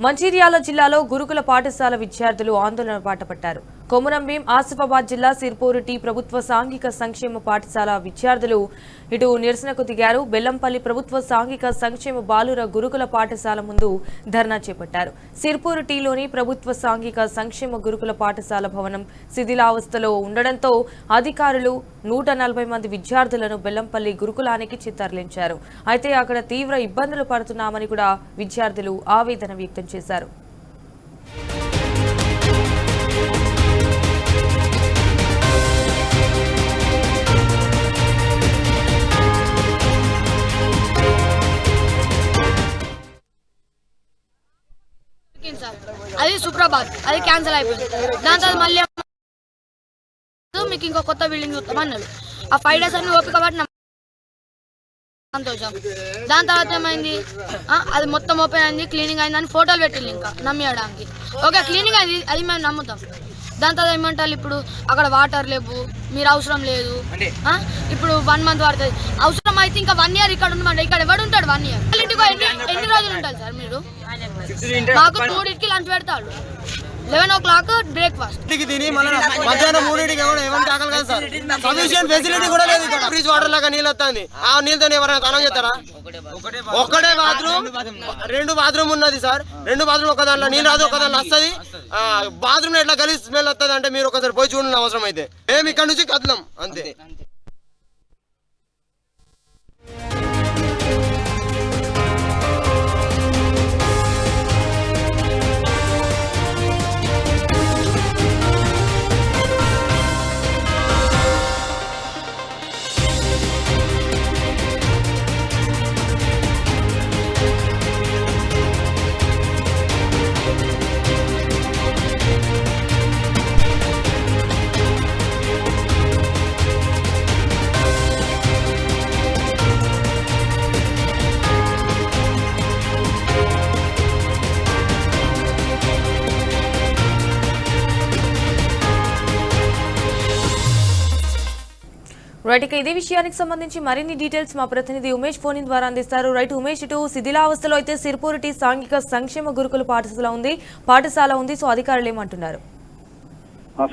మంచిర్యాల జిల్లాలో గురుకుల పాఠశాల విద్యార్థులు ఆందోళన బాట పట్టారు. కొమురంభీం ఆసిఫాబాద్ జిల్లా సిర్పూర్ టీ ప్రభుత్వ సాంఘిక సంక్షేమ పాఠశాల విద్యార్థులు ఇటు నిరసనకు దిగారు. బెల్లంపల్లి ప్రభుత్వ సాంఘిక సంక్షేమ బాలుర గురుకుల పాఠశాల ముందు ధర్నా చేపట్టారు. సిర్పూర్ టీలోని ప్రభుత్వ సాంఘిక సంక్షేమ గురుకుల పాఠశాల భవనం శిథిలావస్థలో ఉండడంతో అధికారులు 140 మంది విద్యార్థులను బెల్లంపల్లి గురుకులానికి తరలించారు. అయితే అక్కడ తీవ్ర ఇబ్బందులు పడుతున్నామని కూడా విద్యార్థులు ఆవేదన వ్యక్తం చేశారు. అది సుప్రభాత్ అది క్యాన్సిల్ అయిపోయింది. దాని తర్వాత మళ్ళీ మీకు ఇంకో కొత్త బిల్డింగ్ చూస్తామన్నారు. ఆ 5 days అన్ని ఓపిక పట్టిన సంతోషం. దాని తర్వాత ఏమైంది, అది మొత్తం ఓపెన్ అయింది, క్లీనింగ్ అయిందని ఫోటోలు పెట్టింది. ఇంకా నమ్మేయడానికి ఓకే క్లీనింగ్ అయింది, అది మేము నమ్ముతాం. దాని తర్వాత ఏమంటారు, ఇప్పుడు అక్కడ వాటర్ లేవు, మీరు అవసరం లేదు. ఇప్పుడు 1 month పడుతుంది, అవసరం అయితే ఇంకా 1 year ఇక్కడ ఉండమంటే ఇక్కడ ఎవడు ఉంటాడు? 1 year ఇంటికి ఎన్ని రోజులు ఉంటారు సార్ మీరు? మాకు 3కి లంచ్ పెడతాడు, 11 o'clock బ్రేక్ఫాస్ట్ తిని మధ్యాహ్నం 3కి సఫిషియెంట్ ఫెసిలిటీ కూడా లేదు. ఇక్కడ ఫ్రిడ్జ్ వాటర్ లాగా నీళ్ళు వస్తుంది. ఆ నీళ్ళతో ఎవరైనా స్నానం చేస్తారా? ఒక్కటే బాత్రూమ్, 2 బాత్రూమ్ ఉన్నది సార్. 2 బాత్రూమ్ ఒక దాంట్లో నీళ్ళు రాదు, ఒక దాంట్లో వస్తుంది. బాత్రూమ్ ఎట్లా గలీజ్ స్మెల్ వస్తుంది అంటే మీరు ఒకసారి పోయి చూడండి అవసరం అయితే. మేము ఇక్కడ నుంచి కదలం అంతే. రైట్, ఇక ఇదే విషయానికి సంబంధించి మరిన్ని డీటెయిల్స్ మా ప్రతినిధి ఉమేష్ ఫోన్ ద్వారా అందిస్తారు. రైట్ ఉమేష్, ఇటు శిథిలావస్థలో అయితే సిర్పూర్ టీ సాంఘిక సంక్షేమ గురుకుల పాఠశాల ఉంది. సో అధికారులు ఏమంటున్నారు?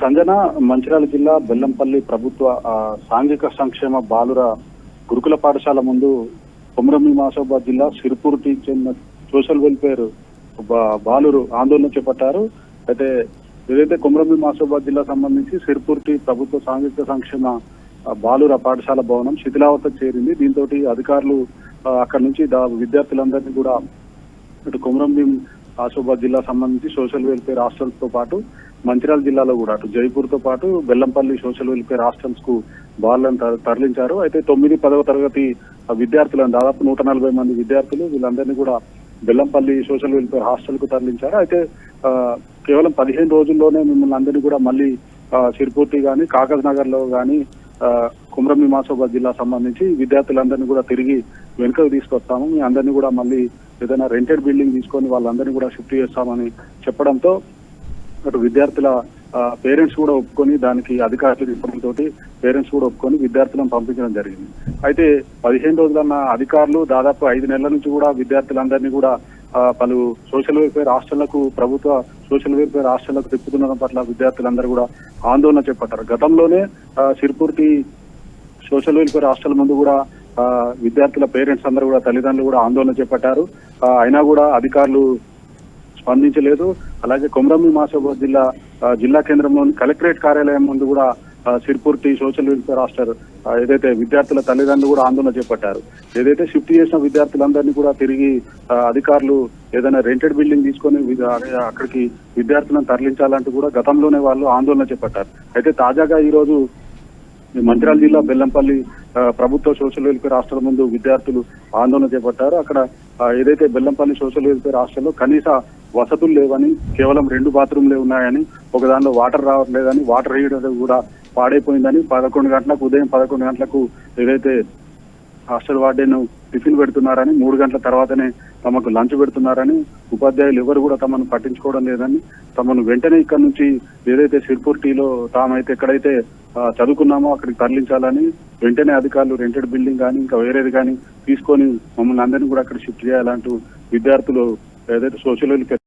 సంజన, మంచిర్యాల జిల్లా బెల్లంపల్లి ప్రభుత్వ సాంఘిక సంక్షేమ బాలుర గురుకుల పాఠశాల ముందు కొమురంభీం ఆసిఫాబాద్ జిల్లా సిర్పూర్ టీ చెందిన సోషల్ వెల్ఫేర్ బాలురు ఆందోళన చేపట్టారు. అయితే ఏదైతే కొమురంభీం ఆసిఫాబాద్ జిల్లా సంబంధించి సిర్పూర్ టీ ప్రభుత్వ సాంఘిక సంక్షేమ బాలుర పాఠశాల భవనం శిథిలావస్థకు చేరింది. దీంతో అధికారులు అక్కడి నుంచి విద్యార్థులందరినీ కూడా ఇటు కొమురంభీం ఆసిఫాబాద్ జిల్లా సంబంధించి సోషల్ వెల్ఫేర్ హాస్టల్స్ తో పాటు మంచిర్యాల జిల్లాలో కూడా అటు జైపూర్ తో పాటు బెల్లంపల్లి సోషల్ వెల్ఫేర్ హాస్టల్స్ కు బాలులను తరలించారు. అయితే 9, 10వ తరగతి విద్యార్థులను దాదాపు 140 మంది విద్యార్థులు వీళ్ళందరినీ కూడా బెల్లంపల్లి సోషల్ వెల్ఫేర్ హాస్టల్ కు తరలించారు. అయితే కేవలం 15 రోజుల్లోనే మిమ్మల్ని అందరినీ కూడా మళ్ళీ సిర్పూర్ టీ కానీ కాగజ్ నగర్ లో కానీ కొమురంభీం ఆసిఫాబాద్ జిల్లా సంబంధించి విద్యార్థులందరినీ కూడా తిరిగి వెనుకకు తీసుకొస్తాము, మీ అందరినీ కూడా మళ్ళీ ఏదైనా రెంటెడ్ బిల్డింగ్ తీసుకొని వాళ్ళందరినీ కూడా షిఫ్ట్ చేస్తామని చెప్పడంతో అటు విద్యార్థుల పేరెంట్స్ కూడా ఒప్పుకొని దానికి అధికారులు చెప్పడంతో పేరెంట్స్ కూడా ఒప్పుకొని విద్యార్థులను పంపించడం జరిగింది. అయితే 15 రోజులన్న అధికారులు దాదాపు 5 నెలల నుంచి కూడా విద్యార్థులందరినీ కూడా పలు సోషల్ వెల్ఫేర్ హాస్టళ్లకు ప్రభుత్వ సోషల్ వెల్ఫేర్ హాస్టళ్లకు తిప్పుతుండడం పట్ల విద్యార్థులందరూ కూడా ఆందోళన చేపట్టారు. గతంలోనే Sirpur T social welfare hostel ముందు కూడా విద్యార్థుల పేరెంట్స్ అందరూ కూడా తల్లిదండ్రులు కూడా ఆందోళన చేపట్టారు. అయినా కూడా అధికారులు స్పందించలేదు. అలాగే కొమురంభీం ఆసిఫాబాద్ జిల్లా కేంద్రంలోని కలెక్టరేట్ కార్యాలయం ముందు కూడా Sirpur T social welfare hostel ఏదైతే విద్యార్థుల తల్లిదండ్రులు కూడా ఆందోళన చేపట్టారు. ఏదైతే షిఫ్ట్ చేసిన విద్యార్థులందరినీ కూడా తిరిగి అధికారులు ఏదైనా రెంటెడ్ బిల్డింగ్ తీసుకొని అక్కడికి విద్యార్థులను తరలించాలంటూ కూడా గతంలోనే వాళ్ళు ఆందోళన చేపట్టారు. అయితే తాజాగా ఈ రోజు మంచిర్యాల జిల్లా బెల్లంపల్లి ప్రభుత్వ సోషల్ వెల్ఫేర్ హాస్టల్ ముందు విద్యార్థులు ఆందోళన చేపట్టారు. అక్కడ ఏదైతే బెల్లంపల్లి సోషల్ వెల్ఫేర్ హాస్టల్లో కనీస వసతులు లేవని, కేవలం 2 బాత్రూమ్లే ఉన్నాయని, ఒక దానిలో వాటర్ రావట్లేదని, వాటర్ హీటర్ కూడా పాడైపోయిందని, 11 గంటలకు ఉదయం 11 గంటలకు ఏదైతే హాస్టల్ వార్డెన్ టిఫిన్ పెడుతున్నారని, 3 గంటల తర్వాతనే తమకు లంచ్ పెడుతున్నారని, ఉపాధ్యాయులు ఎవరు కూడా తమను పట్టించుకోవడం లేదని, తమను వెంటనే ఇక్కడ నుంచి ఏదైతే సిర్పూర్ టీలో తామైతే ఎక్కడైతే చదువుకున్నామో అక్కడికి తరలించాలని వెంటనే అధికారులు రెంటెడ్ బిల్డింగ్ కానీ ఇంకా వేరేది కానీ తీసుకొని మమ్మల్ని అందరినీ కూడా అక్కడ షిఫ్ట్ చేయాలంటూ విద్యార్థులు ఏదైతే సోషల్ వెల్ఫేర్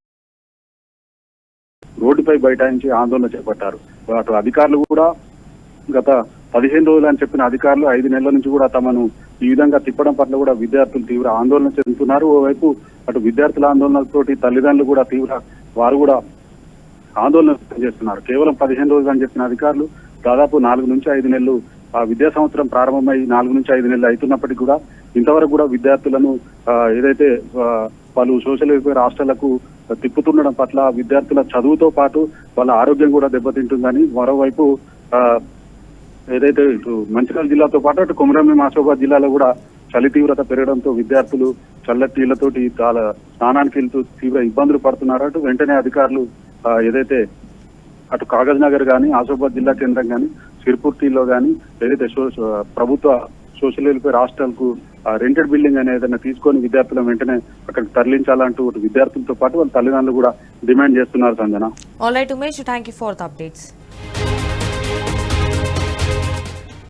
రోడ్డుపై బైఠాయించి ఆందోళన చేపట్టారు. అటు అధికారులు కూడా గత 15 రోజులు అని చెప్పిన అధికారులు 5 నెలల నుంచి కూడా తమను ఈ విధంగా తిప్పడం పట్ల కూడా విద్యార్థులు తీవ్ర ఆందోళన చెందుతున్నారు. ఓవైపు అటు విద్యార్థుల ఆందోళనలతోటి తల్లిదండ్రులు కూడా వారు కూడా ఆందోళన చేస్తున్నారు. కేవలం 15 రోజులు అని చెప్పిన అధికారులు దాదాపు 4 నుంచి 5 నెలలు ఆ విద్యా సంవత్సరం ప్రారంభమై 4 నుంచి 5 నెలలు అవుతున్నప్పటికీ కూడా ఇంతవరకు కూడా విద్యార్థులను ఏదైతే పలు సోషల్ వెల్ఫేర్ హాస్టళ్లకు తిప్పుతుండడం పట్ల విద్యార్థుల చదువుతో పాటు వాళ్ళ ఆరోగ్యం కూడా దెబ్బతింటుందని, మరోవైపు ఏదైతే ఇటు మంచిర్యాల జిల్లాతో పాటు అటు కొమరంభీం ఆసిఫాబాద్ జిల్లాలో కూడా చలి తీవ్రత పెరగడంతో విద్యార్థులు చల్లటి నీళ్లతోటి చాలా స్నానానికి వెళ్తూ తీవ్ర ఇబ్బందులు పడుతున్నారు. అటు వెంటనే అధికారులు ఏదైతే అటు కాగజ్ నగర్ కానీ ఆసిఫాబాద్ జిల్లా కేంద్రం కానీ సిర్పూర్తిలో కానీ ఏదైతే ప్రభుత్వ సోషల్ వెల్ఫేర్ హాస్టల్ కు రెంటెడ్ బిల్డింగ్ అనేది ఏదైనా తీసుకొని విద్యార్థులను వెంటనే అక్కడికి తరలించాలంటూ విద్యార్థులతో పాటు వాళ్ళ తల్లిదండ్రులు కూడా డిమాండ్ చేస్తున్నారు. Sanjana. All right Umesh, thank you for the updates.